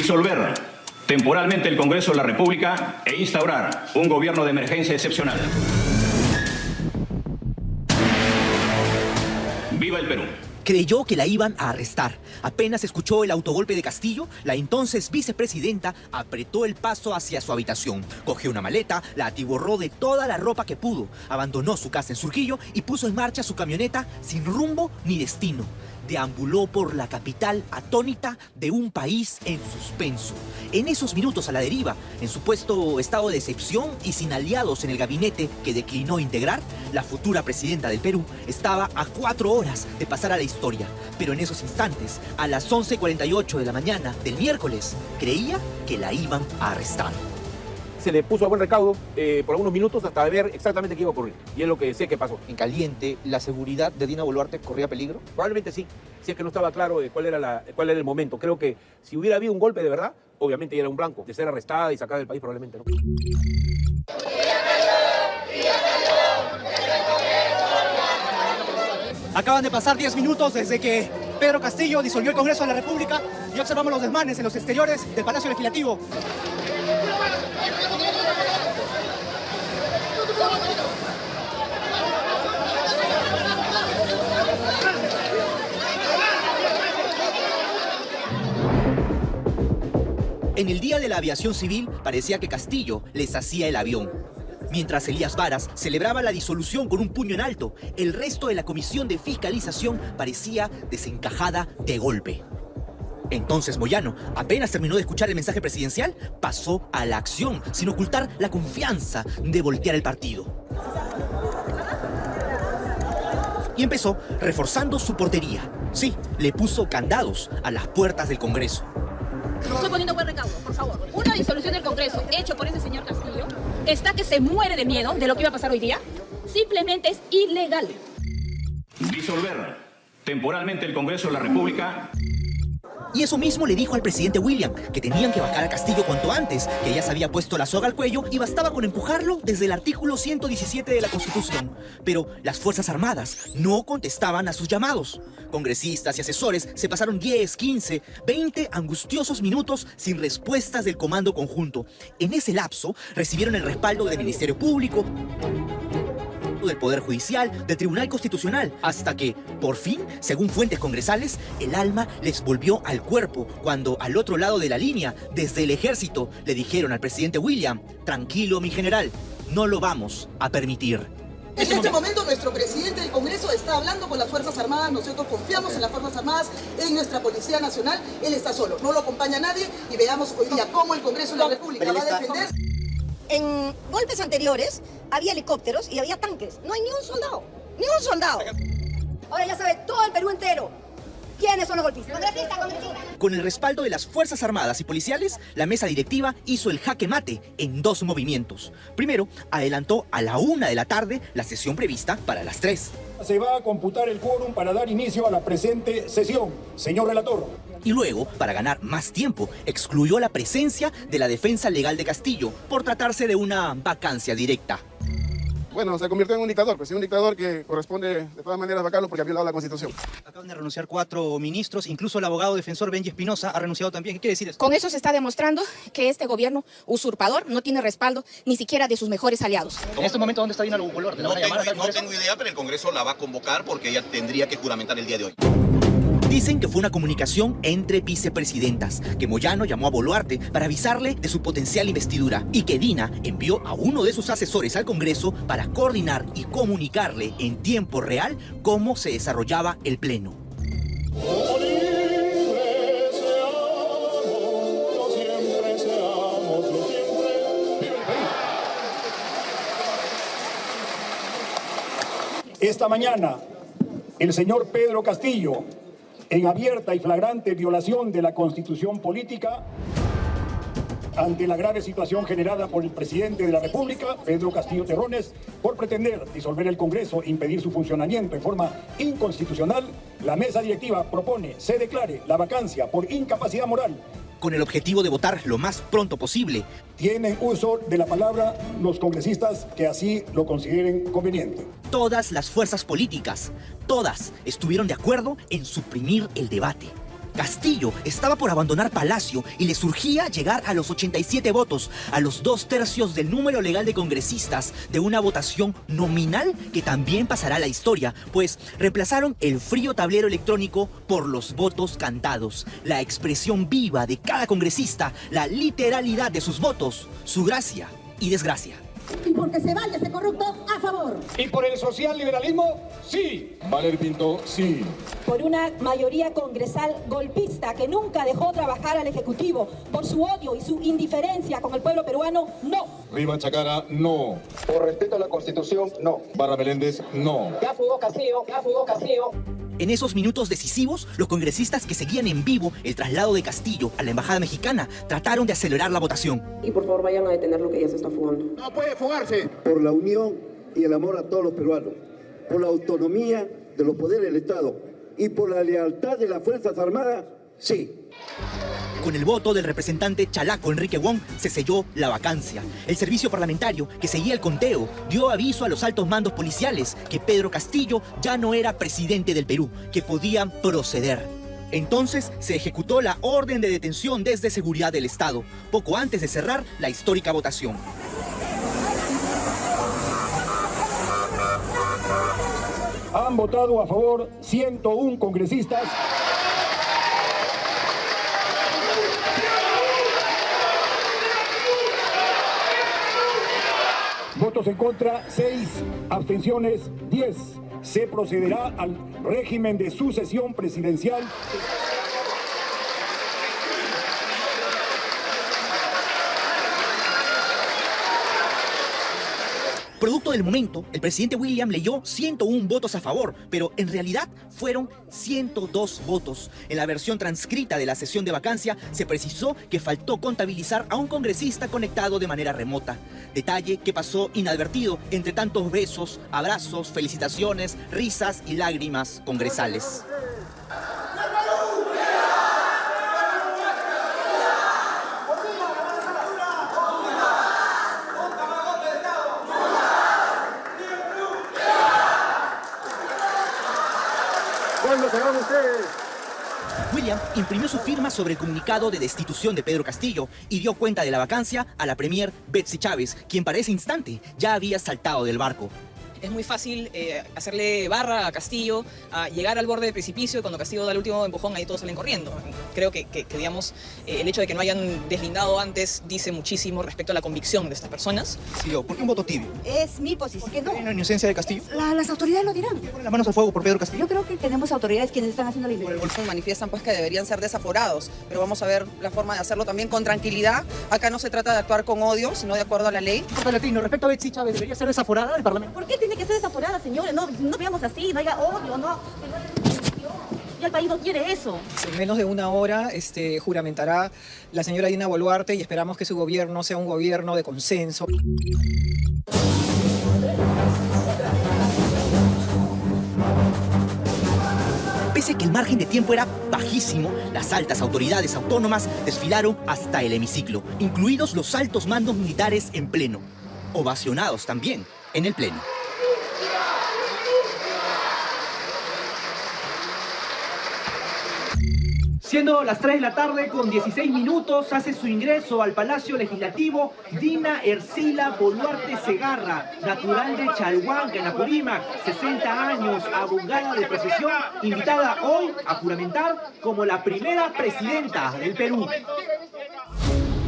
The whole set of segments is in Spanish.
Disolver temporalmente el Congreso de la República e instaurar un gobierno de emergencia excepcional. ¡Viva el Perú! Creyó que la iban a arrestar. Apenas escuchó el autogolpe de Castillo, la entonces vicepresidenta apretó el paso hacia su habitación. Cogió una maleta, la atiborró de toda la ropa que pudo, abandonó su casa en Surquillo y puso en marcha su camioneta sin rumbo ni destino. Deambuló por la capital atónita de un país en suspenso. En esos minutos a la deriva, en supuesto estado de excepción y sin aliados en el gabinete que declinó integrar, la futura presidenta del Perú estaba a 4 horas de pasar a la historia. Pero en esos instantes, a las 11:48 de la mañana del miércoles, creía que la iban a arrestar. Se le puso a buen recaudo por algunos minutos hasta ver exactamente qué iba a ocurrir. Y es lo que sé que pasó. En caliente, ¿la seguridad de Dina Boluarte corría peligro? Probablemente sí, si es que no estaba claro cuál era el momento. Creo que si hubiera habido un golpe de verdad, obviamente ella era un blanco de ser arrestada y sacada del país probablemente, ¿no? Acaban de pasar 10 minutos desde que Pedro Castillo disolvió el Congreso de la República y observamos los desmanes en los exteriores del Palacio Legislativo. En el Día de la Aviación Civil parecía que Castillo les hacía el avión. Mientras Elías Varas celebraba la disolución con un puño en alto, el resto de la Comisión de Fiscalización parecía desencajada de golpe. Entonces Moyano, apenas terminó de escuchar el mensaje presidencial, pasó a la acción, sin ocultar la confianza de voltear el partido. Y empezó reforzando su portería. Sí, le puso candados a las puertas del Congreso. Estoy poniendo buen recaudo, por favor. Una disolución del Congreso hecho por ese señor Castillo está que se muere de miedo de lo que iba a pasar hoy día. Simplemente es ilegal. Disolver temporalmente el Congreso de la República. Y eso mismo le dijo al presidente William, que tenían que bajar a Castillo cuanto antes, que ya se había puesto la soga al cuello y bastaba con empujarlo desde el artículo 117 de la Constitución. Pero las Fuerzas Armadas no contestaban a sus llamados. Congresistas y asesores se pasaron 10, 15, 20 angustiosos minutos sin respuestas del Comando Conjunto. En ese lapso recibieron el respaldo del Ministerio Público, del Poder Judicial, del Tribunal Constitucional, hasta que, por fin, según fuentes congresales, el alma les volvió al cuerpo cuando al otro lado de la línea, desde el ejército, le dijeron al presidente William: tranquilo, mi general, no lo vamos a permitir. En este momento nuestro presidente del Congreso está hablando con las Fuerzas Armadas, nosotros confiamos en las Fuerzas Armadas, en nuestra Policía Nacional, él está solo, no lo acompaña nadie y veamos hoy día cómo el Congreso de la República va a defender. En golpes anteriores había helicópteros y había tanques. No hay ni un soldado. ¡Ni un soldado! Ahora ya sabe todo el Perú entero quiénes son los golpistas. Con el respaldo de las Fuerzas Armadas y policiales, la mesa directiva hizo el jaque mate en 2 movimientos. Primero, adelantó a la 1 de la tarde la sesión prevista para las 3. Se va a computar el quórum para dar inicio a la presente sesión, señor relator. Y luego, para ganar más tiempo, excluyó la presencia de la defensa legal de Castillo por tratarse de una vacancia directa. Bueno, se convirtió en un dictador, pues sí, un dictador que corresponde de todas maneras vacarlo porque ha violado la Constitución. Acaban de renunciar 4 ministros, incluso el abogado defensor Benji Espinosa ha renunciado también. ¿Qué quiere decir eso? Con eso se está demostrando que este gobierno usurpador no tiene respaldo ni siquiera de sus mejores aliados. En este momento, ¿dónde está Dina Boluarte? No tengo idea, pero el Congreso la va a convocar porque ella tendría que juramentar el día de hoy. Dicen que fue una comunicación entre vicepresidentas, que Moyano llamó a Boluarte para avisarle de su potencial investidura y que Dina envió a uno de sus asesores al Congreso para coordinar y comunicarle en tiempo real cómo se desarrollaba el pleno. Esta mañana, el señor Pedro Castillo, en abierta y flagrante violación de la Constitución política, ante la grave situación generada por el presidente de la República, Pedro Castillo Terrones, por pretender disolver el Congreso e impedir su funcionamiento en forma inconstitucional, la mesa directiva propone se declare la vacancia por incapacidad moral. Con el objetivo de votar lo más pronto posible. Tienen uso de la palabra los congresistas que así lo consideren conveniente. Todas las fuerzas políticas, todas estuvieron de acuerdo en suprimir el debate. Castillo estaba por abandonar Palacio y le surgía llegar a los 87 votos, a los 2/3 del número legal de congresistas, de una votación nominal que también pasará a la historia, pues reemplazaron el frío tablero electrónico por los votos cantados, la expresión viva de cada congresista, la literalidad de sus votos, su gracia y desgracia. Y porque se vaya ese corrupto, a favor. ¿Y por el socialliberalismo? Sí. Valer Pinto, sí. Por una mayoría congresal golpista que nunca dejó trabajar al Ejecutivo, por su odio y su indiferencia con el pueblo peruano, no. Riva Chacara, no. Por respeto a la Constitución, no. Barra Meléndez, no. Ya fugó Castillo, ya fugó Castillo. En esos minutos decisivos, los congresistas que seguían en vivo el traslado de Castillo a la embajada mexicana trataron de acelerar la votación. Y por favor vayan a detener lo que ya se está fugando. No puede fugarse. Por la unión y el amor a todos los peruanos, por la autonomía de los poderes del Estado y por la lealtad de las Fuerzas Armadas, sí. Con el voto del representante chalaco Enrique Wong se selló la vacancia. El servicio parlamentario, que seguía el conteo, dio aviso a los altos mandos policiales que Pedro Castillo ya no era presidente del Perú, que podían proceder. Entonces se ejecutó la orden de detención desde Seguridad del Estado, poco antes de cerrar la histórica votación. Han votado a favor 101 congresistas. Votos en contra, 6. Abstenciones, 10. Se procederá al régimen de sucesión presidencial. Producto del momento, el presidente William leyó 101 votos a favor, pero en realidad fueron 102 votos. En la versión transcrita de la sesión de vacancia se precisó que faltó contabilizar a un congresista conectado de manera remota. Detalle que pasó inadvertido entre tantos besos, abrazos, felicitaciones, risas y lágrimas congresales. ¿Cuándo se van ustedes? William imprimió su firma sobre el comunicado de destitución de Pedro Castillo y dio cuenta de la vacancia a la premier Betsy Chávez, quien para ese instante ya había saltado del barco. Es muy fácil hacerle barra a Castillo, a llegar al borde del precipicio y cuando Castillo da el último empujón ahí todos salen corriendo. Creo que digamos, el hecho de que no hayan deslindado antes dice muchísimo respecto a la convicción de estas personas. Sí, ¿por qué un voto tibio? Es mi posición. ¿Qué no? ¿Hay una inocencia de Castillo? Las autoridades lo dirán. ¿Ponen las manos al fuego por Pedro Castillo? Yo creo que tenemos autoridades quienes están haciendo la investigación. Manifiestan pues que deberían ser desaforados, pero vamos a ver la forma de hacerlo también con tranquilidad. Acá no se trata de actuar con odio, sino de acuerdo a la ley. Latino, respecto a Betsy Chávez, ¿debería ser desaforada del Parlamento? ¿Por qué tiene que ser desaforada, señores? No veamos así, no haya odio, no. Y el país no quiere eso. En menos de una hora juramentará la señora Dina Boluarte y esperamos que su gobierno sea un gobierno de consenso. Pese a que el margen de tiempo era bajísimo, las altas autoridades autónomas desfilaron hasta el hemiciclo, incluidos los altos mandos militares en pleno, ovacionados también en el pleno. Siendo las 3 de la tarde con 16 minutos, hace su ingreso al Palacio Legislativo Dina Ercila Boluarte Segarra, natural de Chalhuanca, en Apurímac, 60 años, abogada de profesión, invitada hoy a juramentar como la primera presidenta del Perú.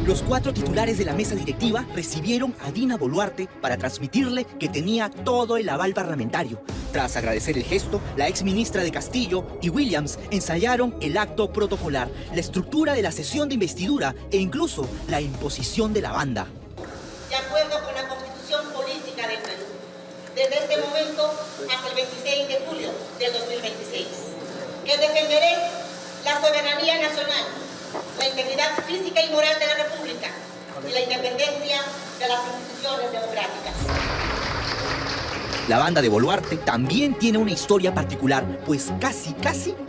Los 4 titulares de la mesa directiva recibieron a Dina Boluarte para transmitirle que tenía todo el aval parlamentario. Tras agradecer el gesto, la exministra de Castillo y Williams ensayaron el acto protocolar, la estructura de la sesión de investidura e incluso la imposición de la banda. De acuerdo con la Constitución Política del Perú, desde ese momento hasta el 26 de julio del 2026, que defenderé la soberanía nacional, la integridad física y moral de la República y la independencia de las instituciones democráticas. La banda de Boluarte también tiene una historia particular, pues casi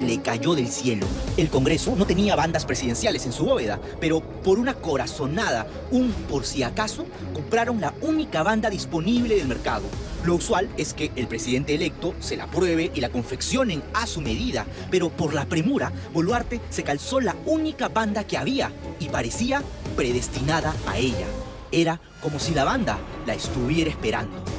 le cayó del cielo. El Congreso no tenía bandas presidenciales en su bóveda, pero por una corazonada, un por si acaso, compraron la única banda disponible del mercado. Lo usual es que el presidente electo se la pruebe y la confeccionen a su medida, pero por la premura, Boluarte se calzó la única banda que había y parecía predestinada a ella. Era como si la banda la estuviera esperando.